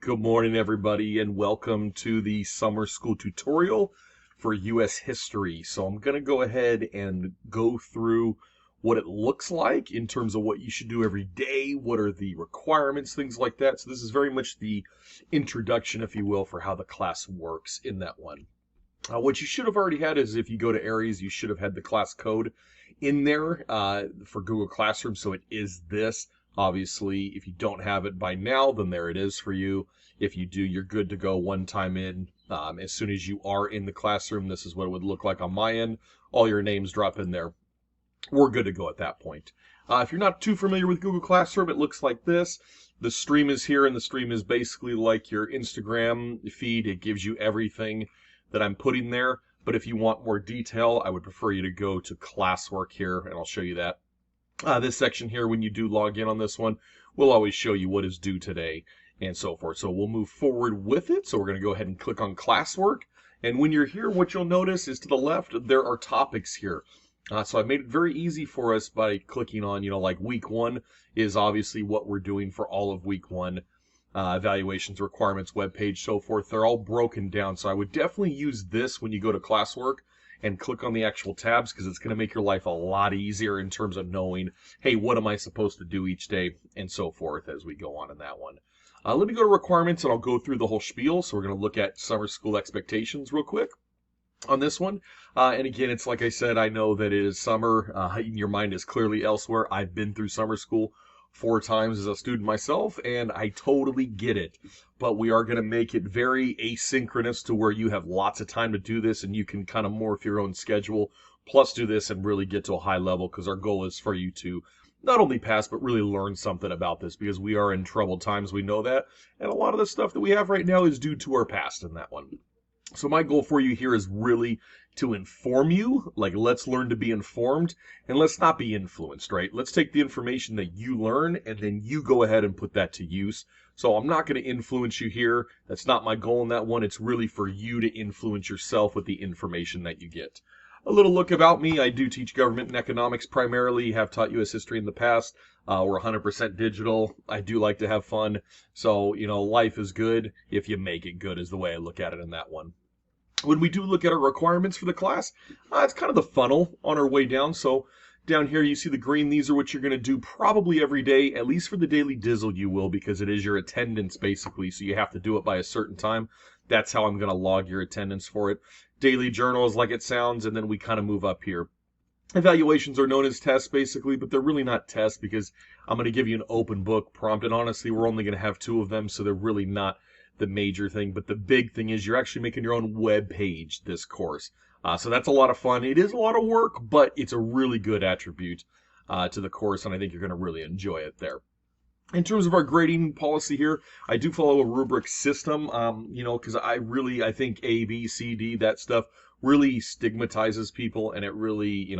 Good morning, everybody, and welcome to the summer school tutorial for U.S. history. So I'm going to go ahead and go through what it looks like in terms of what you should do every day, what are the requirements, things like that. So this is very much the introduction, if you will, for how the class works in that one. What you should have already had is if you go to Aries, you should have had the class code in there for Google Classroom. So it is this. Obviously, if you don't have it by now, then there it is for you. If you do, you're good to go one time in. As soon as you are in the classroom, this is what it would look like on my end. All your names drop in there. We're good to go at that point. If you're not too familiar with Google Classroom, it looks like this. The stream is here, and the stream is basically like your Instagram feed. It gives you everything that I'm putting there. But if you want more detail, I would prefer you to go to classwork here, and I'll show you that. This section here, when you do log in on this one, will always show you what is due today and so forth. So we'll move forward with it. So we're going to go ahead and click on classwork. And when you're here, what you'll notice is to the left, there are topics here. So I made it very easy for us by clicking on, like week 1 is obviously what we're doing for all of week 1. Evaluations, requirements, web page, so forth. They're all broken down. So I would definitely use this when you go to classwork and click on the actual tabs, because it's going to make your life a lot easier in terms of knowing, hey, what am I supposed to do each day and so forth as we go on in that one. Let me go to requirements and I'll go through the whole spiel. So we're going to look at summer school expectations real quick on this one. And again, it's like I said, I know that it is summer. Your mind is clearly elsewhere. I've been through summer school 4 times as a student myself, and I totally get it. But we are going to make it very asynchronous to where you have lots of time to do this and you can kind of morph your own schedule, plus do this and really get to a high level, because our goal is for you to not only pass, but really learn something about this, because we are in troubled times. We know that. And a lot of the stuff that we have right now is due to our past in that one. So my goal for you here is really to inform you. Let's learn to be informed, and let's not be influenced, right? Let's take the information that you learn and then you go ahead and put that to use. So I'm not going to influence you here. That's not my goal in that one. It's really for you to influence yourself with the information that you get. A little look about me. I do teach government and economics primarily. Have taught U.S. history in the past. We're 100% digital. I do like to have fun. So, life is good if you make it good, is the way I look at it in that one. When we do look at our requirements for the class, it's kind of the funnel on our way down. So down here, you see the green. These are what you're going to do probably every day, at least for the daily Dizzle you will, because it is your attendance basically. So you have to do it by a certain time. That's how I'm going to log your attendance for it. Daily journals, like it sounds, and then we kind of move up here. Evaluations are known as tests basically, but they're really not tests, because I'm going to give you an open book prompt. And honestly, we're only going to have 2 of them, so they're really not the major thing. But the big thing is you're actually making your own web page this course. So that's a lot of fun. It is a lot of work, but it's a really good attribute to the course, and I think you're going to really enjoy it there. In terms of our grading policy here, I do follow a rubric system, because I think A, B, C, D, that stuff really stigmatizes people, and it really,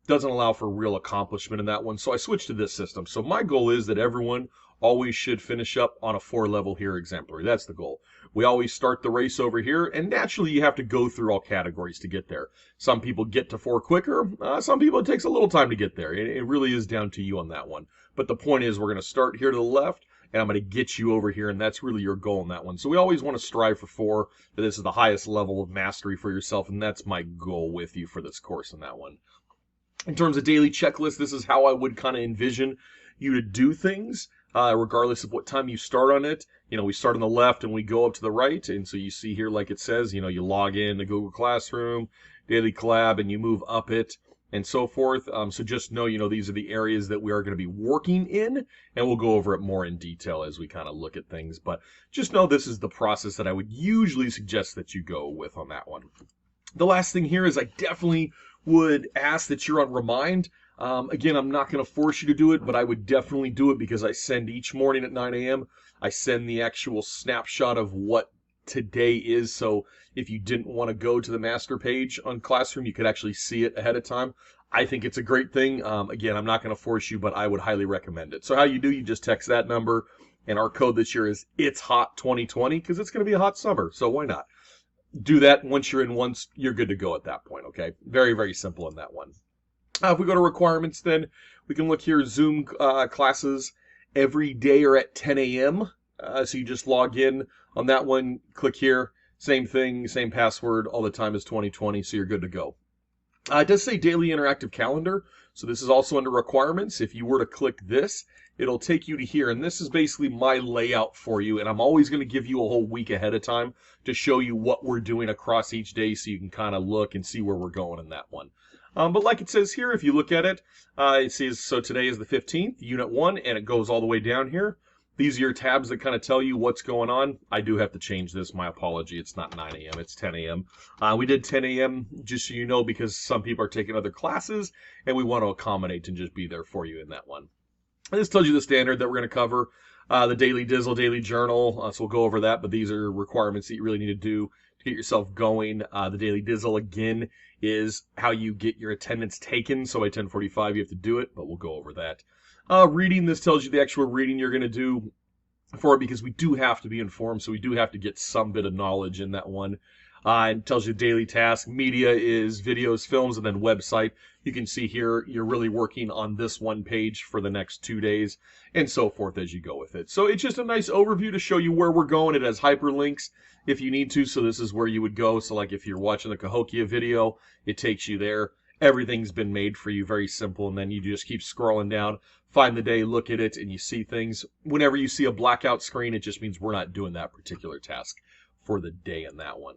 doesn't allow for real accomplishment in that one. So I switched to this system. So my goal is that everyone always should finish up on a 4-level here exemplary. That's the goal. We always start the race over here, and naturally you have to go through all categories to get there. Some people get to 4 quicker. Some people it takes a little time to get there. It really is down to you on that one. But the point is, we're going to start here to the left, and I'm going to get you over here, and that's really your goal in that one. So we always want to strive for 4. That this is the highest level of mastery for yourself, and that's my goal with you for this course in that one. In terms of daily checklist, this is how I would kind of envision you to do things, regardless of what time you start on it. We start on the left and we go up to the right. And so you see here, like it says, you log in to Google Classroom, Daily Collab, and you move up it and so forth. So just know, these are the areas that we are going to be working in, and we'll go over it more in detail as we kind of look at things. But just know this is the process that I would usually suggest that you go with on that one. The last thing here is I definitely would ask that you're on Remind. Again, I'm not going to force you to do it, but I would definitely do it, because I send each morning at 9 a.m. I send the actual snapshot of what today is. So if you didn't want to go to the master page on Classroom, you could actually see it ahead of time. I think it's a great thing. Again, I'm not going to force you, but I would highly recommend it. So how you do, you just text that number, and our code this year is It's Hot 2020, because it's going to be a hot summer. So why not? Do that. Once you're in once, you're good to go at that point, okay? Very, very simple in that one. If we go to requirements, then we can look here. Zoom classes every day are at 10 a.m. So you just log in on that one, click here, same thing, same password, all the time is 2020, so you're good to go. It does say daily interactive calendar, so this is also under requirements. If you were to click this, it'll take you to here, and this is basically my layout for you, and I'm always going to give you a whole week ahead of time to show you what we're doing across each day so you can kind of look and see where we're going in that one. But like it says here, if you look at it, it says, so today is the 15th, Unit 1, and it goes all the way down here. These are your tabs that kind of tell you what's going on. I do have to change this. My apology. It's not 9 a.m. It's 10 a.m. We did 10 a.m. just so you know because some people are taking other classes, and we want to accommodate and just be there for you in that one. And this tells you the standard that we're going to cover. The Daily Dizzle, Daily Journal, so we'll go over that, but these are requirements that you really need to do to get yourself going. The Daily Dizzle, again, is how you get your attendance taken, so by 10:45 you have to do it, but we'll go over that. Reading, this tells you the actual reading you're going to do for it because we do have to be informed, so we do have to get some bit of knowledge in that one. It tells you daily task. Media is videos, films, and then website. You can see here you're really working on this one page for the next 2 days and so forth as you go with it. So it's just a nice overview to show you where we're going. It has hyperlinks if you need to, so this is where you would go. So like if you're watching the Cahokia video, it takes you there. Everything's been made for you, very simple, and then you just keep scrolling down, find the day, look at it, and you see things. Whenever you see a blackout screen, it just means we're not doing that particular task for the day in that one.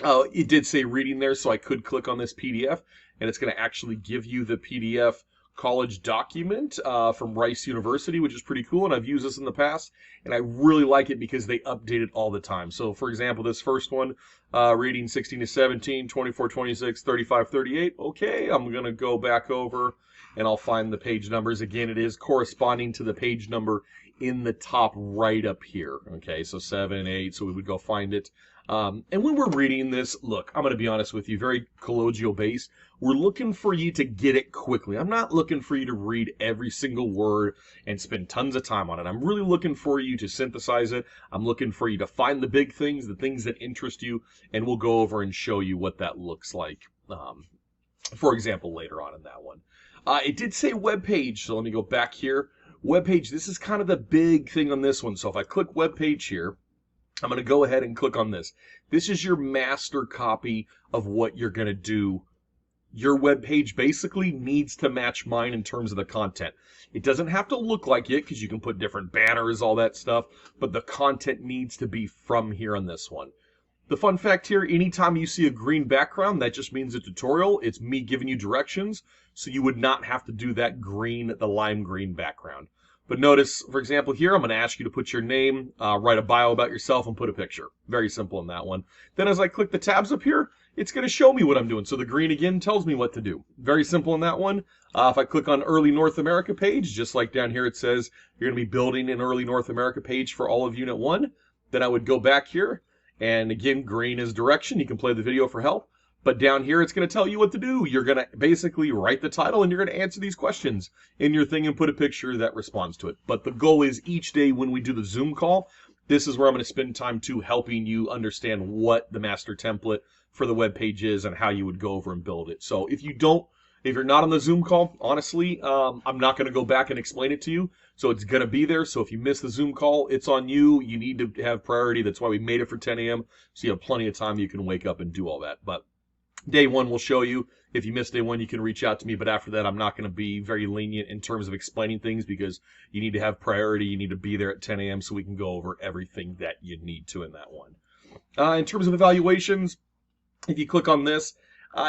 It did say reading there, so I could click on this PDF, and it's going to actually give you the PDF college document from Rice University, which is pretty cool, and I've used this in the past, and I really like it because they update it all the time. So, for example, this first one, reading 16 to 17, 24, 26, 35, 38. Okay, I'm going to go back over, and I'll find the page numbers. Again, it is corresponding to the page number in the top right up here. Okay, so 7, 8, so we would go find it. And when we're reading this, look, I'm going to be honest with you, very colloquial based. We're looking for you to get it quickly. I'm not looking for you to read every single word and spend tons of time on it. I'm really looking for you to synthesize it. I'm looking for you to find the big things, the things that interest you, and we'll go over and show you what that looks like, for example, later on in that one. It did say web page, so let me go back here. Web page, this is kind of the big thing on this one. So if I click web page here, I'm going to go ahead and click on this. This is your master copy of what you're going to do. Your web page basically needs to match mine in terms of the content. It doesn't have to look like it because you can put different banners, all that stuff, but the content needs to be from here on this one. The fun fact here, anytime you see a green background, that just means a tutorial. It's me giving you directions, so you would not have to do that green, the lime green background. But notice, for example, here, I'm going to ask you to put your name, write a bio about yourself, and put a picture. Very simple in that one. Then as I click the tabs up here, it's going to show me what I'm doing. So the green, again, tells me what to do. Very simple in that one. If I click on Early North America page, just like down here it says, you're going to be building an Early North America page for all of Unit 1. Then I would go back here. And again, green is direction. You can play the video for help. But down here, it's going to tell you what to do. You're going to basically write the title, and you're going to answer these questions in your thing and put a picture that responds to it. But the goal is each day when we do the Zoom call, this is where I'm going to spend time too helping you understand what the master template for the web page is and how you would go over and build it. So if you're not on the Zoom call, honestly, I'm not going to go back and explain it to you. So it's going to be there. So if you miss the Zoom call, it's on you. You need to have priority. That's why we made it for 10 a.m. So you have plenty of time. You can wake up and do all that. But day one will show you. If you miss day one, you can reach out to me. But after that, I'm not going to be very lenient in terms of explaining things because you need to have priority. You need to be there at 10 a.m. so we can go over everything that you need to in that one. In terms of evaluations, if you click on this,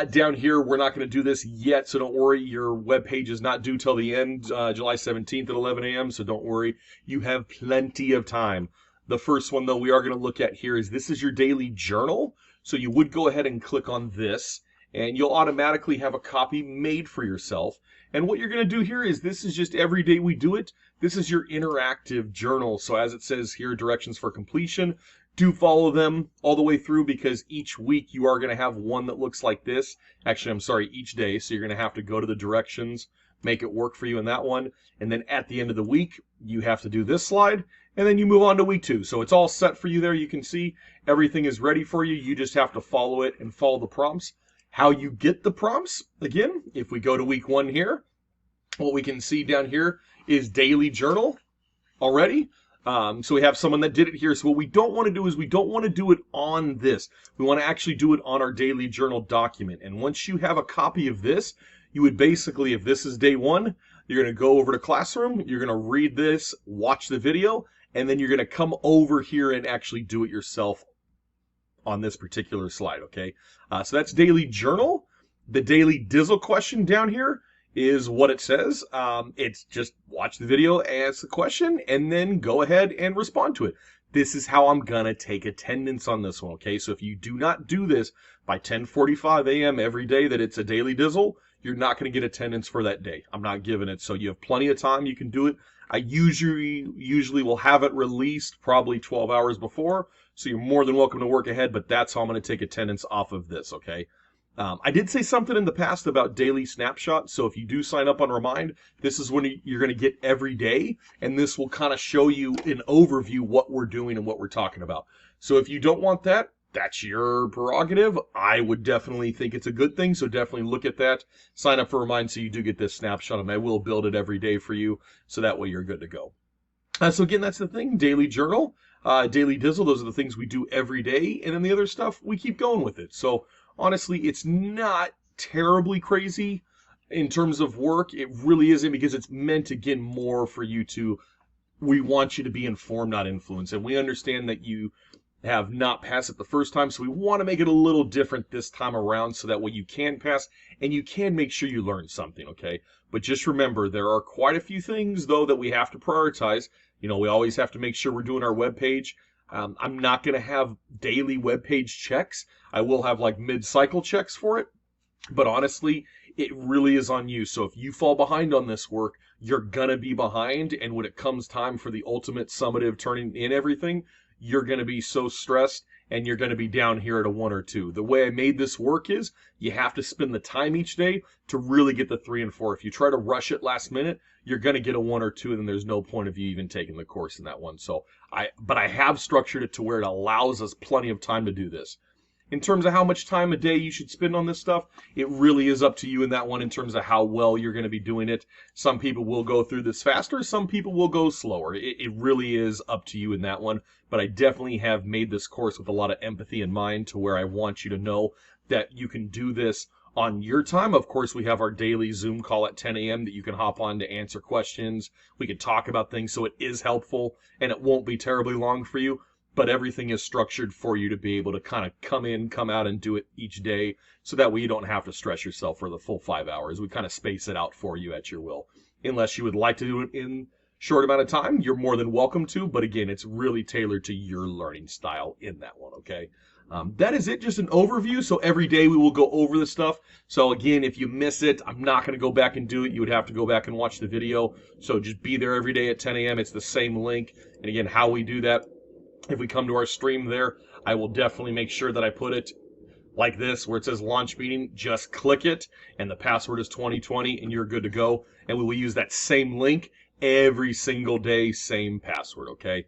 down here, we're not going to do this yet, so don't worry. Your web page is not due till the end, July 17th at 11 a.m., so don't worry. You have plenty of time. The first one, though, we are going to look at here is this is your daily journal. So you would go ahead and click on this, and you'll automatically have a copy made for yourself. And what you're going to do here is this is just every day we do it. This is your interactive journal. So as it says here, directions for completion. Do follow them all the way through because each week you are going to have one that looks like this. Actually, I'm sorry, each day. So you're going to have to go to the directions, make it work for you in that one. And then at the end of the week, you have to do this slide. And then you move on to week 2. So it's all set for you there. You can see everything is ready for you. You just have to follow it and follow the prompts. How you get the prompts, again, if we go to week 1 here, what we can see down here is daily journal already. So we have someone that did it here. So what we don't want to do is we don't want to do it on this. We want to actually do it on our daily journal document. And once you have a copy of this, you would basically, if this is day one, you're going to go over to Classroom, you're going to read this, watch the video, and then you're going to come over here and actually do it yourself on this particular slide, okay? So that's daily journal. The daily Dizzle question down here is what it says. It's just watch the video, ask the question, and then go ahead and respond to it. This is how I'm gonna take attendance on this one, okay? So if you do not do this by 10:45 a.m. every day that it's a daily Dizzle, you're not gonna get attendance for that day. I'm not giving it. So you have plenty of time. You can do it. I usually will have it released probably 12 hours before, so you're more than welcome to work ahead, but that's how I'm going to take attendance off of this, okay? I did say something in the past about daily snapshot, so if you do sign up on Remind, this is when you're going to get every day, and this will kind of show you an overview what we're doing and what we're talking about. So if you don't want that, that's your prerogative. I would definitely think it's a good thing, so definitely look at that. Sign up for Remind so you do get this snapshot, and I will build it every day for you, so that way you're good to go. So again, that's the thing, daily journal, daily Dizzle, those are the things we do every day, and then the other stuff, we keep going with it. So honestly, it's not terribly crazy in terms of work. It really isn't, because it's meant, again, more for you to, we want you to be informed, not influenced. And we understand that you have not passed it the first time, so we want to make it a little different this time around so that way you can pass and you can make sure you learn something, okay? But just remember, there are quite a few things, though, that we have to prioritize. You know, we always have to make sure we're doing our web page. I'm not going to have daily web page checks. I will have like mid-cycle checks for it. But honestly, it really is on you. So if you fall behind on this work, you're going to be behind. And when it comes time for the ultimate summative turning in everything, you're going to be so stressed and you're going to be down here at a 1 or 2. The way I made this work is you have to spend the time each day to really get the 3 and 4. If you try to rush it last minute, you're going to get a 1 or 2, and then there's no point of you even taking the course in that one. So but I have structured it to where it allows us plenty of time to do this. In terms of how much time a day you should spend on this stuff, it really is up to you in that one in terms of how well you're going to be doing it. Some people will go through this faster, some people will go slower. It really is up to you in that one, but I definitely have made this course with a lot of empathy in mind to where I want you to know that you can do this on your time. Of course, we have our daily Zoom call at 10 a.m. that you can hop on to answer questions. We can talk about things, so it is helpful, and it won't be terribly long for you. But everything is structured for you to be able to kind of come in, come out, and do it each day, so that way you don't have to stress yourself for the full 5 hours. We kind of space it out for you at your will. Unless you would like to do it in short amount of time, you're more than welcome to, but again, it's really tailored to your learning style in that one, okay? That is it, just an overview. So every day we will go over this stuff. So again, if you miss it, I'm not going to go back and do it. You would have to go back and watch the video. So just be there every day at 10 a.m. It's the same link. And again, how we do that, if we come to our stream there, I will definitely make sure that I put it like this, where it says launch meeting. Just click it, and the password is 2020, and you're good to go. And we will use that same link every single day, same password, okay?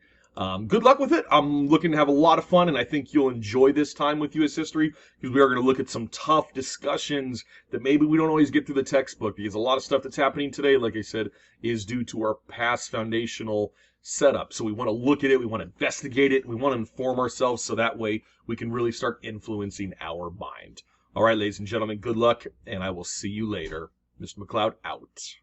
Good luck with it. I'm looking to have a lot of fun, and I think you'll enjoy this time with U.S. history, because we are going to look at some tough discussions that maybe we don't always get through the textbook, because a lot of stuff that's happening today, like I said, is due to our past foundational setup. So we want to look at it, we want to investigate it, we want to inform ourselves, so that way we can really start influencing our mind. All right, ladies and gentlemen, good luck, and I will see you later. Mr. McLeod out.